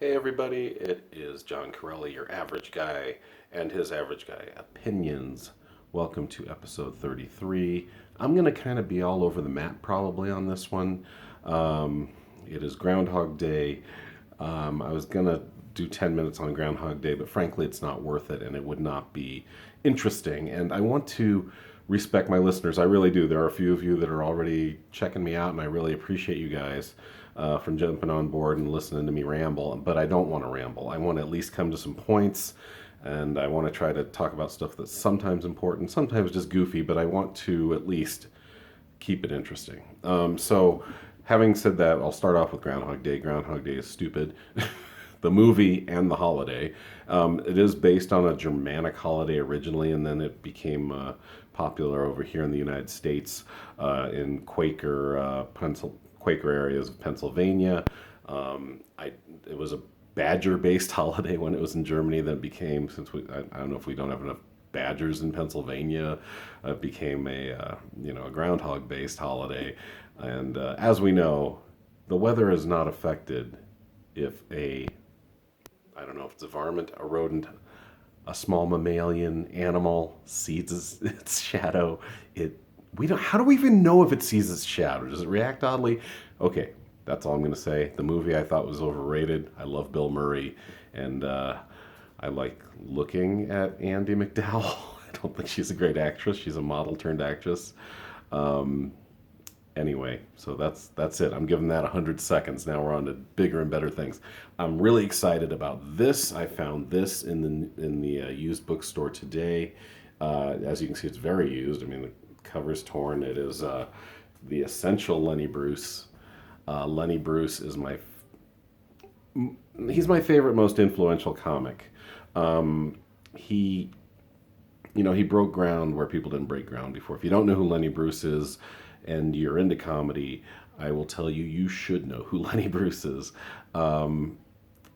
Hey everybody, it is John Corelli, your average guy, and his average guy opinions. Welcome to episode 33. I'm going to kind of be all over the map probably on this one. It is Groundhog Day. I was going to do 10 minutes on Groundhog Day, but frankly, it's not worth it and it would not be interesting. And I want to respect my listeners. I really do. There are a few of you that are already checking me out, and I really appreciate you guys from jumping on board and listening to me ramble. But I don't want to ramble. I want to at least come to some points, and I want to try to talk about stuff that's sometimes important, sometimes just goofy, but I want to at least keep it interesting. Having said that, I'll start off with Groundhog Day. Groundhog Day is stupid. The movie and the holiday. It is based on a Germanic holiday originally, and then it became popular over here in the United States in Quaker areas of Pennsylvania. It was a badger-based holiday when it was in Germany. Then it became, I don't know if we don't have enough badgers in Pennsylvania, it became a groundhog-based holiday. And as we know, the weather is not affected if I don't know if it's a varmint, a rodent, a small mammalian animal sees its shadow. How do we even know if it sees its shadow? Does it react oddly? Okay, that's all I'm going to say. The movie I thought was overrated. I love Bill Murray, and I like looking at Andie MacDowell. I don't think she's a great actress. She's a model turned actress. Anyway, so that's it. I'm giving that 100 seconds. Now we're on to bigger and better things. I'm really excited about this. I found this in the used bookstore today. As you can see, it's very used. I mean, the cover's torn. It is the essential Lenny Bruce. Lenny Bruce is he's my favorite, most influential comic. He broke ground where people didn't break ground before. If you don't know who Lenny Bruce is, and you're into comedy, I will tell you, you should know who Lenny Bruce is.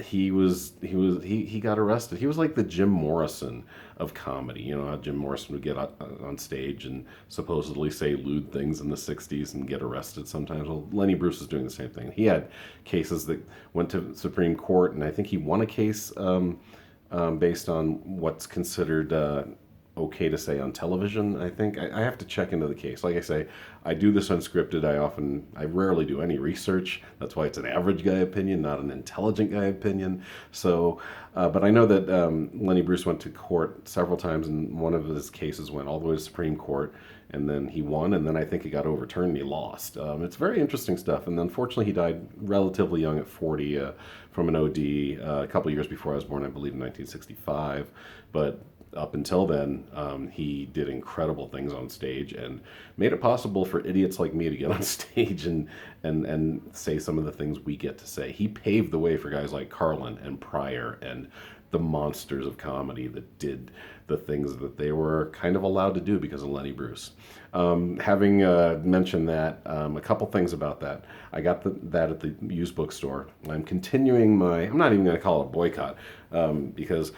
He got arrested. He was like the Jim Morrison of comedy. You know how Jim Morrison would get on stage and supposedly say lewd things in the 60s and get arrested sometimes. Well, Lenny Bruce is doing the same thing. He had cases that went to Supreme Court, and I think he won a case based on what's considered okay to say on television. I think I have to check into the case. Like I say, I do this unscripted. I rarely do any research. That's why it's an average guy opinion, not an intelligent guy opinion. So, but I know that Lenny Bruce went to court several times, and one of his cases went all the way to Supreme Court, and then he won, and then I think it got overturned and he lost. It's very interesting stuff, and unfortunately he died relatively young at 40 from an OD a couple of years before I was born, I believe in 1965. But up until then, he did incredible things on stage and made it possible for idiots like me to get on stage and say some of the things we get to say. He paved the way for guys like Carlin and Pryor and the monsters of comedy that did the things that they were kind of allowed to do because of Lenny Bruce. Having mentioned that, a couple things about that. I got that at the used bookstore. I'm continuing I'm not even going to call it a boycott because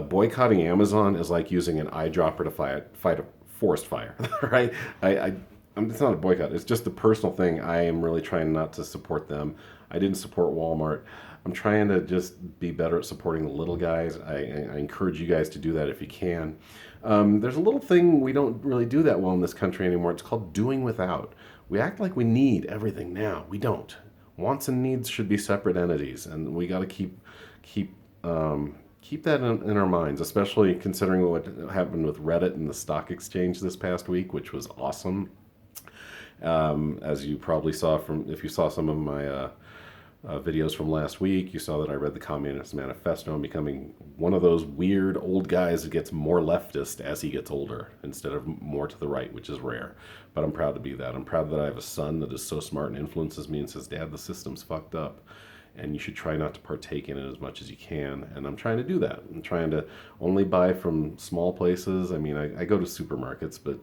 boycotting Amazon is like using an eyedropper to fight a forest fire, right? It's not a boycott. It's just a personal thing. I am really trying not to support them. I didn't support Walmart. I'm trying to just be better at supporting the little guys. I encourage you guys to do that if you can. There's a little thing we don't really do that well in this country anymore. It's called doing without. We act like we need everything now. We don't. Wants and needs should be separate entities, and we got to keep that in our minds, especially considering what happened with Reddit and the stock exchange this past week, which was awesome. As you probably saw if you saw some of my videos from last week, you saw that I read the Communist Manifesto. I'm becoming one of those weird old guys that gets more leftist as he gets older instead of more to the right, which is rare. But I'm proud to be that. I'm proud that I have a son that is so smart and influences me and says, Dad, the system's fucked up, and you should try not to partake in it as much as you can. And I'm trying to do that. I'm trying to only buy from small places. I mean, I go to supermarkets, but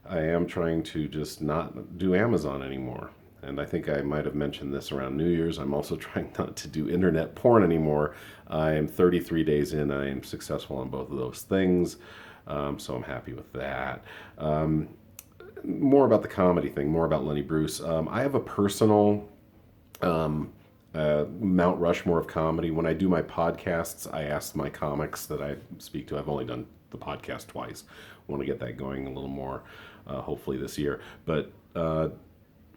I am trying to just not do Amazon anymore. And I think I might have mentioned this around New Year's. I'm also trying not to do internet porn anymore. I am 33 days in. I am successful on both of those things. So I'm happy with that. More about the comedy thing, more about Lenny Bruce. I have a personal Mount Rushmore of comedy. When I do my podcasts, I ask my comics that I speak to. I've only done the podcast twice. I want to get that going a little more, hopefully this year. But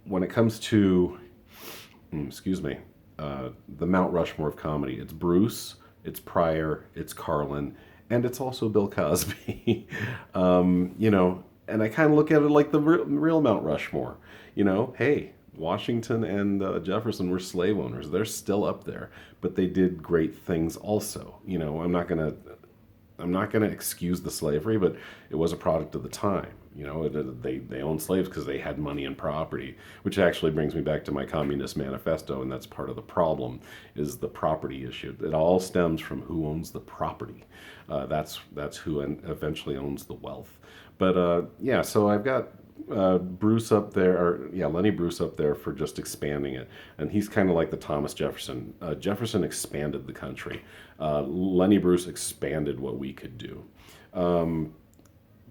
when it comes to, excuse me, the Mount Rushmore of comedy, it's Bruce, it's Pryor, it's Carlin, and it's also Bill Cosby. You know, and I kind of look at it like the real Mount Rushmore. You know, hey, Washington and Jefferson were slave owners. They're still up there, but they did great things also. You know, I'm not gonna excuse the slavery, but it was a product of the time. You know, they owned slaves because they had money and property, which actually brings me back to my Communist Manifesto, and that's part of the problem, is the property issue. It all stems from who owns the property. That's who eventually owns the wealth. But yeah, so I've got Bruce up there, or yeah, Lenny Bruce up there for just expanding it, and he's kind of like the Thomas Jefferson. Jefferson expanded the country. Lenny Bruce expanded what we could do.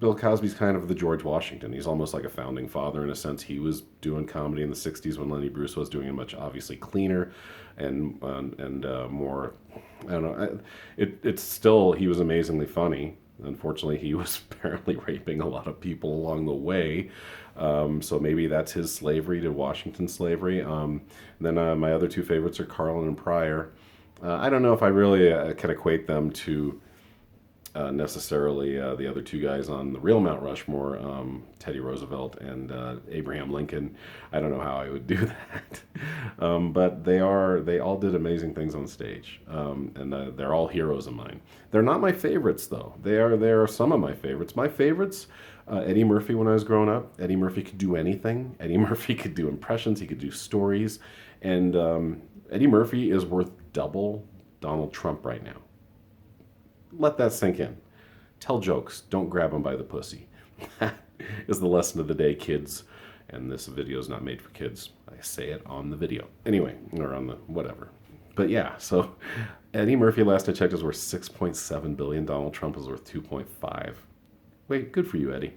Bill Cosby's kind of the George Washington. He's almost like a founding father in a sense. He was doing comedy in the '60s when Lenny Bruce was doing it much obviously cleaner and more. I don't know. It's still, he was amazingly funny. Unfortunately, he was apparently raping a lot of people along the way. So maybe that's his slavery to Washington slavery. Then my other two favorites are Carlin and Pryor. I don't know if I really can equate them to necessarily the other two guys on the real Mount Rushmore, Teddy Roosevelt and Abraham Lincoln. I don't know how I would do that, but they all did amazing things on stage, and they're all heroes of mine. They're not my favorites though. They are some of my favorites. My favorites. Eddie Murphy when I was growing up. Eddie Murphy could do anything. Eddie Murphy could do impressions. He could do stories, and Eddie Murphy is worth double Donald Trump right now. Let that sink in. Tell jokes. Don't grab them by the pussy. That is the lesson of the day, kids. And this video is not made for kids. I say it on the video. Anyway, or on the whatever. But yeah, so Eddie Murphy, last I checked, is worth $6.7 billion. Donald Trump is worth 2.5. Wait, good for you, Eddie.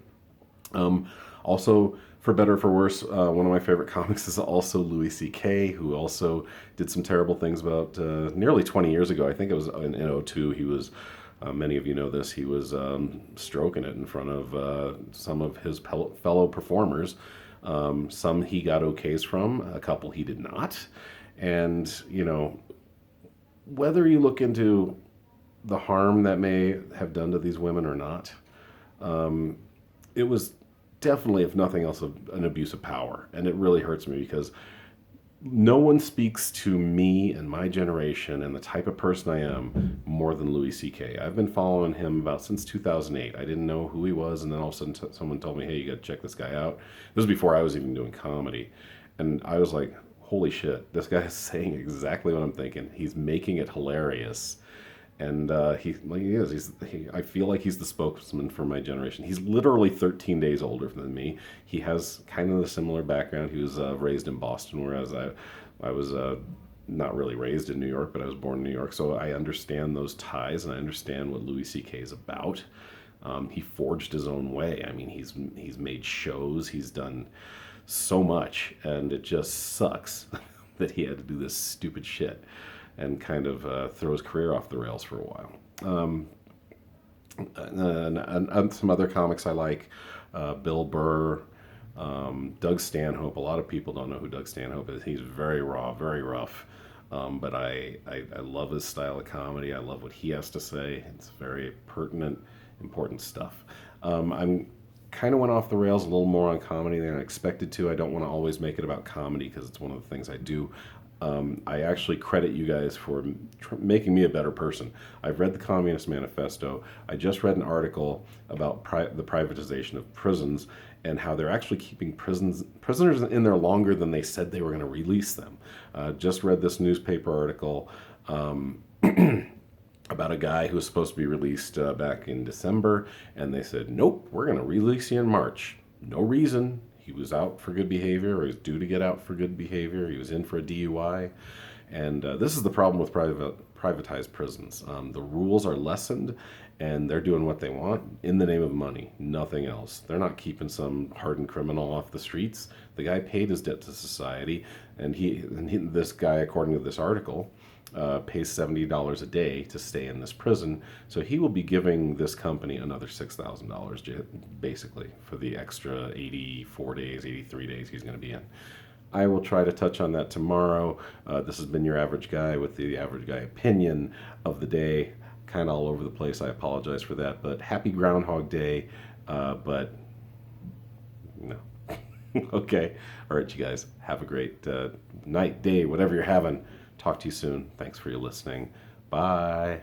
Also, for better or for worse, one of my favorite comics is also Louis C.K., who also did some terrible things about nearly 20 years ago. I think it was in '02. He was, many of you know this, he was stroking it in front of some of his fellow performers. Some he got okays from, a couple he did not. And, you know, whether you look into the harm that may have done to these women or not, it was definitely, if nothing else, an abuse of power. And it really hurts me because no one speaks to me and my generation and the type of person I am more than Louis C.K. I've been following him about since 2008. I didn't know who he was, and then all of a sudden someone told me, hey, you got to check this guy out. This was before I was even doing comedy. And I was like, holy shit, this guy is saying exactly what I'm thinking. He's making it hilarious. And I feel like he's the spokesman for my generation. He's literally 13 days older than me. He has kind of a similar background. He was raised in Boston, whereas I was not really raised in New York, but I was born in New York. So I understand those ties, and I understand what Louis C.K. is about. He forged his own way. I mean, he's made shows. He's done so much, and it just sucks that he had to do this stupid shit and kind of throw his career off the rails for a while. And some other comics I like, Bill Burr, Doug Stanhope. A lot of people don't know who Doug Stanhope is. He's very raw, very rough, but I love his style of comedy. I love what he has to say. It's very pertinent, important stuff. I'm kind of went off the rails a little more on comedy than I expected to. I don't want to always make it about comedy because it's one of the things I do. I actually credit you guys for making me a better person. I've read the Communist Manifesto. I just read an article about the privatization of prisons and how they're actually keeping prisoners in there longer than they said they were going to release them. Just read this newspaper article about a guy who was supposed to be released back in December, and they said, nope, we're going to release you in March. No reason. He was out for good behavior, or he was due to get out for good behavior. He was in for a DUI. And this is the problem with privatized prisons. The rules are lessened, and they're doing what they want in the name of money, nothing else. They're not keeping some hardened criminal off the streets. The guy paid his debt to society, and this guy, according to this article, pays $70 a day to stay in this prison. So he will be giving this company another $6,000 basically for the extra 84 days, 83 days he's going to be in. I will try to touch on that tomorrow. This has been your average guy with the average guy opinion of the day. Kind of all over the place. I apologize for that. But happy Groundhog Day. But no. Okay. All right, you guys. Have a great night, day, whatever you're having. Talk to you soon. Thanks for your listening. Bye.